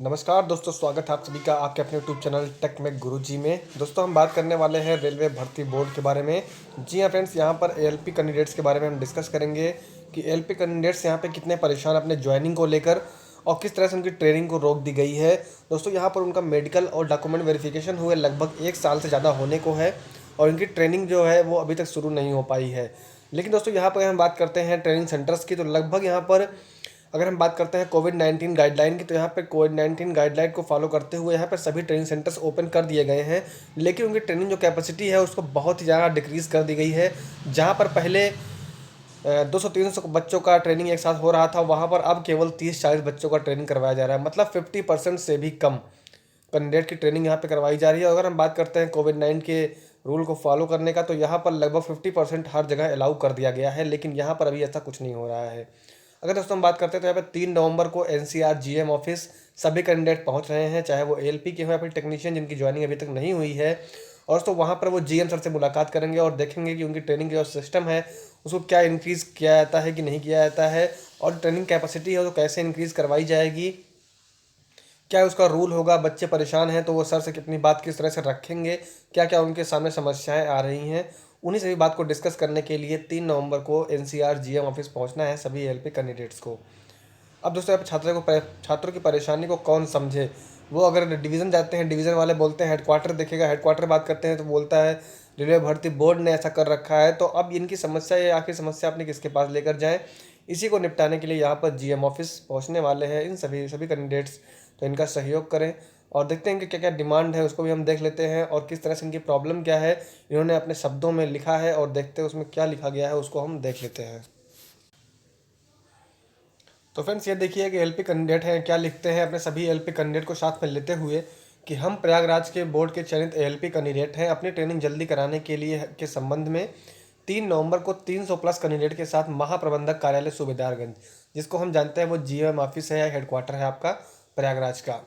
नमस्कार दोस्तों, स्वागत है आप सभी का आपके अपने यूट्यूब चैनल टेक में गुरुजी में। दोस्तों हम बात करने वाले हैं रेलवे भर्ती बोर्ड के बारे में। जी हाँ फ्रेंड्स, यहाँ पर एएलपी कैंडिडेट्स के बारे में हम डिस्कस करेंगे कि एएलपी कैंडिडेट्स यहाँ पे कितने परेशान अपने ज्वाइनिंग को लेकर और किस तरह से उनकी ट्रेनिंग को रोक दी गई है। दोस्तों यहाँ पर उनका मेडिकल और डॉक्यूमेंट वेरिफिकेशन हुए लगभग 1 साल से ज़्यादा होने को है और इनकी ट्रेनिंग जो है वो अभी तक शुरू नहीं हो पाई है। लेकिन दोस्तों यहाँ पर हम बात करते हैं ट्रेनिंग सेंटर्स की, तो लगभग यहाँ पर अगर हम बात करते हैं कोविड-19 गाइडलाइन की, तो यहाँ पे कोविड-19 गाइडलाइन को फॉलो करते हुए यहाँ पर सभी ट्रेनिंग सेंटर्स ओपन कर दिए गए हैं। लेकिन उनकी ट्रेनिंग जो कैपेसिटी है उसको बहुत ही ज़्यादा डिक्रीज़ कर दी गई है। जहाँ पर पहले 200-300 बच्चों का ट्रेनिंग एक साथ हो रहा था, वहाँ पर अब केवल 30-40 बच्चों का ट्रेनिंग करवाया जा रहा है। मतलब 50% से भी कम कैंडिडेट की ट्रेनिंग यहाँ पे करवाई जा रही है। अगर हम बात करते हैं कोविड-19 के रूल को फॉलो करने का, तो यहाँ पर लगभग 50% हर जगह अलाउ कर दिया गया है, लेकिन यहाँ पर अभी ऐसा कुछ नहीं हो रहा है। अगर दोस्तों हम बात करते हैं तो यहाँ पे 3 नवंबर को एनसीआर जीएम ऑफिस सभी कैंडिडेट पहुँच रहे हैं, चाहे वो एएलपी के हो या फिर टेक्नीशियन जिनकी ज्वाइनिंग अभी तक नहीं हुई है। और दोस्तों वहाँ पर वो जीएम सर से मुलाकात करेंगे और देखेंगे कि उनकी ट्रेनिंग का जो सिस्टम है उसको क्या इंक्रीज़ किया जाता है कि नहीं किया जाता है, और ट्रेनिंग कैपेसिटी है तो कैसे इंक्रीज़ करवाई जाएगी, क्या उसका रूल होगा। बच्चे परेशान हैं तो वो सर से अपनी बात किस तरह से रखेंगे, क्या क्या उनके सामने समस्याएं आ रही हैं, उन्हीं सभी बात को डिस्कस करने के लिए 3 नवंबर को एनसीआर जीएम ऑफिस पहुंचना है सभी एएलपी कैंडिडेट्स को। अब दोस्तों यहाँ पे छात्रों की परेशानी को कौन समझे। वो अगर डिवीज़न जाते हैं, डिवीज़न वाले बोलते हैं हेडक्वार्टर देखेगा, हेडक्वार्टर बात करते हैं तो बोलता है रेलवे भर्ती बोर्ड ने ऐसा कर रखा है। तो अब इनकी समस्या, ये आखिर समस्या अपनी किसके पास लेकर जाएं, इसी को निपटाने के लिए यहाँ पर जीएम ऑफिस पहुँचने वाले हैं इन सभी सभी कैंडिडेट्स। तो इनका सहयोग करें और देखते हैं कि क्या क्या डिमांड है, उसको भी हम देख लेते हैं और किस तरह से इनकी प्रॉब्लम क्या है इन्होंने अपने शब्दों में लिखा है, और देखते हैं उसमें क्या लिखा गया है उसको हम देख लेते हैं। तो फ्रेंड्स ये देखिए कि एलपी कैंडिडेट हैं क्या लिखते हैं अपने सभी एलपी कैंडिडेट को साथ में लेते हुए कि हम प्रयागराज के बोर्ड के चयनित एलपी कैंडिडेट हैं। अपनी ट्रेनिंग जल्दी कराने के लिए के संबंध में 3 नवंबर को 300 प्लस कैंडिडेट के साथ महाप्रबंधक कार्यालय सूबेदारगंज, जिसको हम जानते हैं वो जीएम ऑफिस है या हेडक्वार्टर है आपका प्रयागराज का,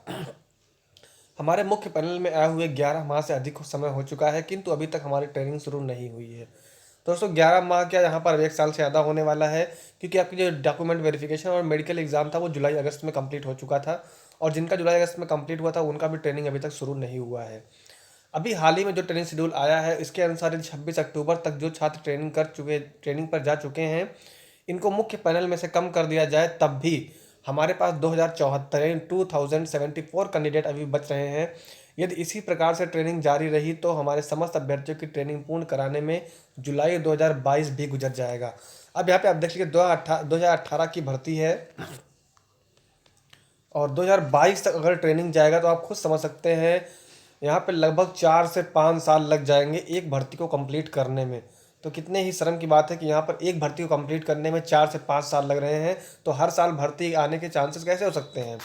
हमारे मुख्य पैनल में आए हुए 11 माह से अधिक समय हो चुका है, किंतु अभी तक हमारी ट्रेनिंग शुरू नहीं हुई है। तो दोस्तों 11 माह क्या, यहाँ पर अब 1 साल से ज़्यादा होने वाला है, क्योंकि आपकी जो डॉक्यूमेंट वेरिफिकेशन और मेडिकल एग्जाम था वो जुलाई अगस्त में कंप्लीट हो चुका था, और जिनका जुलाई अगस्त में कंप्लीट हुआ था उनका भी ट्रेनिंग अभी तक शुरू नहीं हुआ है। अभी हाल ही में जो ट्रेनिंग शेड्यूल आया है इसके अनुसार 26 अक्टूबर तक जो छात्र ट्रेनिंग पर जा चुके हैं, इनको मुख्य पैनल में से कम कर दिया जाए तब भी हमारे पास 2074 कैंडिडेट अभी बच रहे हैं। यदि इसी प्रकार से ट्रेनिंग जारी रही तो हमारे समस्त अभ्यर्थियों की ट्रेनिंग पूर्ण कराने में जुलाई 2022 भी गुजर जाएगा। अब यहाँ पे आप देख लीजिए 2018 की भर्ती है और 2022 तक अगर ट्रेनिंग जाएगा तो आप खुद समझ सकते हैं यहाँ पे लगभग 4 से 5 साल लग जाएंगे एक भर्ती को कंप्लीट करने में। तो कितने ही शर्म की बात है कि यहाँ पर एक भर्ती को कंप्लीट करने में 4 से 5 साल लग रहे हैं, तो हर साल भर्ती आने के चांसेस कैसे हो सकते हैं।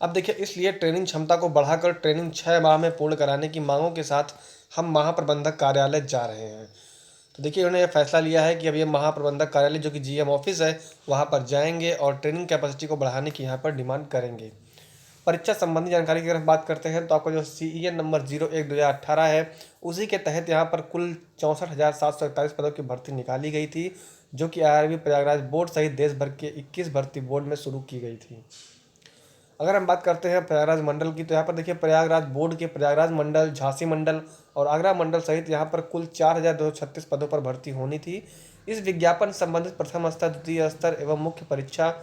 अब देखिए, इसलिए ट्रेनिंग क्षमता को बढ़ाकर ट्रेनिंग 6 माह में पूर्ण कराने की मांगों के साथ हम महाप्रबंधक कार्यालय जा रहे हैं। तो देखिए उन्होंने ये फैसला लिया है कि अब ये महाप्रबंधक कार्यालय जो कि जीएम ऑफिस है वहाँ पर जाएंगे और ट्रेनिंग कैपेसिटी को बढ़ाने की यहाँ पर डिमांड करेंगे। परीक्षा संबंधी जानकारी की अगर हम बात करते हैं तो आपका जो सीईएन नंबर 01/2018 है उसी के तहत यहाँ पर कुल 64,741 पदों की भर्ती निकाली गई थी, जो कि आईआरबी प्रयागराज बोर्ड सहित देश भर के 21 भर्ती बोर्ड में शुरू की गई थी। अगर हम बात करते हैं प्रयागराज मंडल की, तो यहाँ पर देखिए प्रयागराज बोर्ड के प्रयागराज मंडल, झांसी मंडल और आगरा मंडल सहित यहाँ पर कुल 4,236 पदों पर भर्ती होनी थी। इस विज्ञापन संबंधित प्रथम स्तर, द्वितीय स्तर एवं मुख्य परीक्षा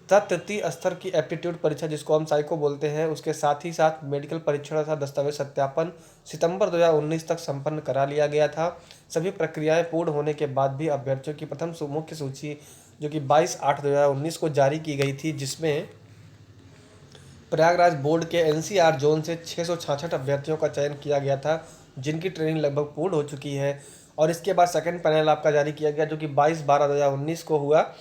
तथा तृतीय स्तर की एप्टीट्यूड परीक्षा, जिसको हम साइको बोलते हैं, उसके साथ ही साथ मेडिकल परीक्षण तथा दस्तावेज सत्यापन सितंबर 2019 तक संपन्न करा लिया गया था। सभी प्रक्रियाएं पूर्ण होने के बाद भी अभ्यर्थियों की प्रथम मुख्य सूची जो कि 22/8/2019 को जारी की गई थी, जिसमें प्रयागराज बोर्ड के एनसीआर जोन से 666 अभ्यर्थियों का चयन किया गया था, जिनकी ट्रेनिंग लगभग पूर्ण हो चुकी है। और इसके बाद सेकंड पैनल आपका जारी किया गया जो कि 22/12/2019 को हुआ।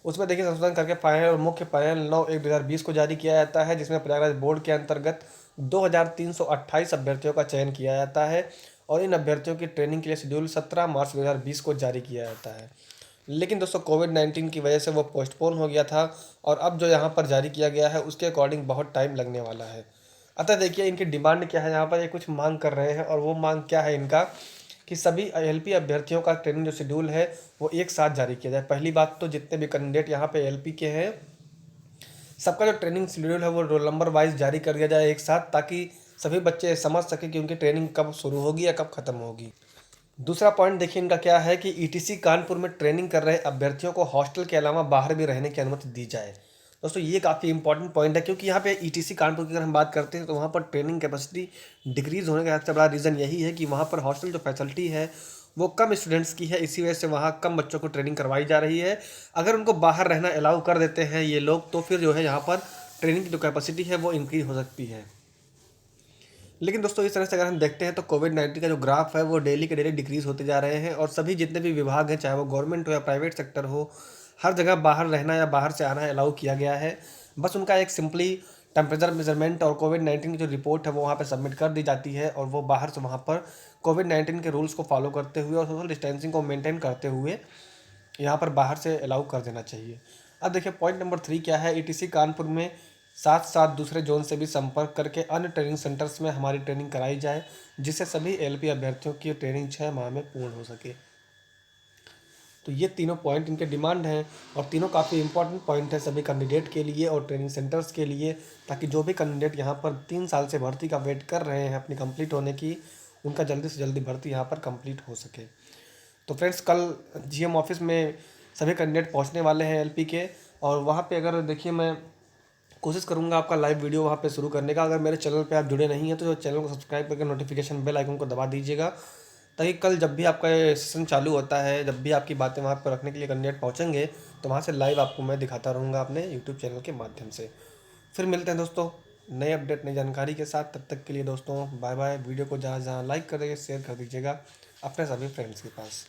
उसमें देखिए संशोधन करके फाइनल और मुख्य पैनल 9/1/2020 को जारी किया जाता है, जिसमें प्रयागराज बोर्ड के अंतर्गत 2,328 अभ्यर्थियों का चयन किया जाता है और इन अभ्यर्थियों की ट्रेनिंग के लिए शेड्यूल 17 मार्च 2020 को जारी किया जाता है। लेकिन दोस्तों कोविड-19 की वजह से वो पोस्टपोन हो गया था और अब जो यहाँ पर जारी किया गया है उसके अकॉर्डिंग बहुत टाइम लगने वाला है। अतः देखिए इनकी डिमांड क्या है, यहाँ पर ये कुछ मांग कर रहे हैं और वो मांग क्या है इनका कि सभी एलपी अभ्यर्थियों का ट्रेनिंग जो शेड्यूल है वो एक साथ जारी किया जाए। पहली बात तो जितने भी कैंडिडेट यहाँ पे एलपी के हैं सबका जो ट्रेनिंग शेड्यूल है वो रोल नंबर वाइज जारी कर दिया जाए एक साथ, ताकि सभी बच्चे समझ सकें कि उनकी ट्रेनिंग कब शुरू होगी या कब ख़त्म होगी। दूसरा पॉइंट देखिए इनका क्या है कि ईटीसी कानपुर में ट्रेनिंग कर रहे अभ्यर्थियों को हॉस्टल के अलावा बाहर भी रहने की अनुमति दी जाए। दोस्तों ये काफ़ी इंपॉर्टेंट पॉइंट है, क्योंकि यहाँ पे ईटीसी कानपुर की अगर हम बात करते हैं तो वहाँ पर ट्रेनिंग कैपेसिटी डिक्रीज़ होने का सबसे बड़ा रीज़न यही है कि वहाँ पर हॉस्टल जो फैसिलिटी है वो कम स्टूडेंट्स की है, इसी वजह से वहाँ कम बच्चों को ट्रेनिंग करवाई जा रही है। अगर उनको बाहर रहना अलाउ कर देते हैं ये लोग, तो फिर जो है यहाँ पर ट्रेनिंग की जो कैपेसिटी है वो इंक्रीज हो सकती है। लेकिन दोस्तों इस तरह से अगर हम देखते हैं तो कोविड-19 का जो ग्राफ है वो डेली के डेली डिक्रीज़ होते जा रहे हैं, और सभी जितने भी विभाग हैं, चाहे वो गवर्नमेंट हो या प्राइवेट सेक्टर हो, हर जगह बाहर रहना या बाहर से आना अलाउ किया गया है। बस उनका एक सिंपली टेम्परेचर मेजरमेंट और कोविड-19 की जो रिपोर्ट है वो वहाँ पे सबमिट कर दी जाती है, और वो बाहर से वहाँ पर कोविड-19 के रूल्स को फॉलो करते हुए और सोशल डिस्टेंसिंग को मेंटेन करते हुए यहाँ पर बाहर से अलाउ कर देना चाहिए। अब देखिए पॉइंट नंबर 3 क्या है, ईटीसी कानपुर में साथ साथ दूसरे जोन से भी संपर्क करके अन्य ट्रेनिंग सेंटर्स में हमारी ट्रेनिंग कराई जाए, जिससे सभी एलपी अभ्यर्थियों की ट्रेनिंग 6 माह में पूर्ण हो सके। तो ये तीनों पॉइंट इनके डिमांड हैं, और तीनों काफ़ी इंपॉर्टेंट पॉइंट है सभी कैंडिडेट के लिए और ट्रेनिंग सेंटर्स के लिए, ताकि जो भी कैंडिडेट यहाँ पर 3 साल से भर्ती का वेट कर रहे हैं अपनी कंप्लीट होने की, उनका जल्दी से जल्दी भर्ती यहाँ पर कंप्लीट हो सके। तो फ्रेंड्स कल जीएम ऑफिस में सभी कैंडिडेट पहुँचने वाले हैं एलपी के, और वहाँ पे अगर देखिए मैं कोशिश करूँगा आपका लाइव वीडियो वहाँ पे शुरू करने का। अगर मेरे चैनल पे आप जुड़े नहीं हैं तो चैनल को सब्सक्राइब करके नोटिफिकेशन बेल आइकन को दबा दीजिएगा, ताकि कल जब भी आपका ये सेशन चालू होता है, जब भी आपकी बातें वहाँ पर रखने के लिए कैंडिडेट पहुँचेंगे, तो वहाँ से लाइव आपको मैं दिखाता रहूँगा अपने यूट्यूब चैनल के माध्यम से। फिर मिलते हैं दोस्तों नए अपडेट नई जानकारी के साथ। तब तक के लिए दोस्तों बाय बाय। वीडियो को जहाँ जहाँ लाइक कर दीजिए, शेयर कर दीजिएगा अपने सभी फ्रेंड्स के पास।